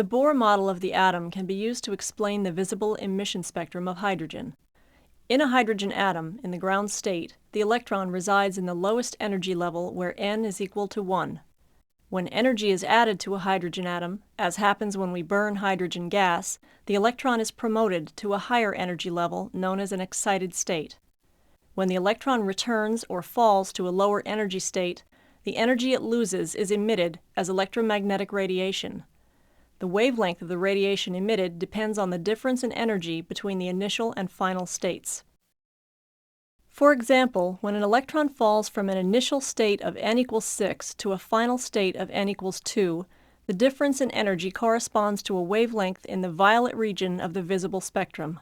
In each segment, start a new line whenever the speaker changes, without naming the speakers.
The Bohr model of the atom can be used to explain the visible emission spectrum of hydrogen. In a hydrogen atom, in the ground state, the electron resides in the lowest energy level where n is equal to 1. When energy is added to a hydrogen atom, as happens when we burn hydrogen gas, the electron is promoted to a higher energy level known as an excited state. When the electron returns or falls to a lower energy state, the energy it loses is emitted as electromagnetic radiation. The wavelength of the radiation emitted depends on the difference in energy between the initial and final states. For example, when an electron falls from an initial state of n equals 6 to a final state of n equals 2, the difference in energy corresponds to a wavelength in the violet region of the visible spectrum.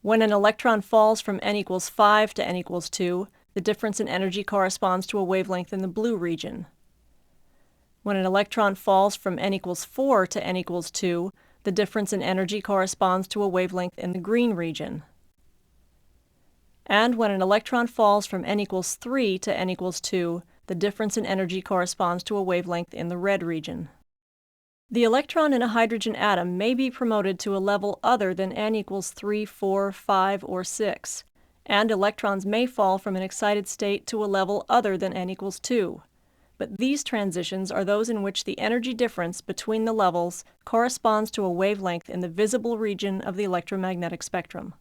When an electron falls from n equals 5 to n equals 2, the difference in energy corresponds to a wavelength in the blue region. When an electron falls from n equals 4 to n equals 2, the difference in energy corresponds to a wavelength in the green region. And when an electron falls from n equals 3 to n equals 2, the difference in energy corresponds to a wavelength in the red region. The electron in a hydrogen atom may be promoted to a level other than n equals 3, 4, 5, or 6, and electrons may fall from an excited state to a level other than n equals 2. But these transitions are those in which the energy difference between the levels corresponds to a wavelength in the visible region of the electromagnetic spectrum.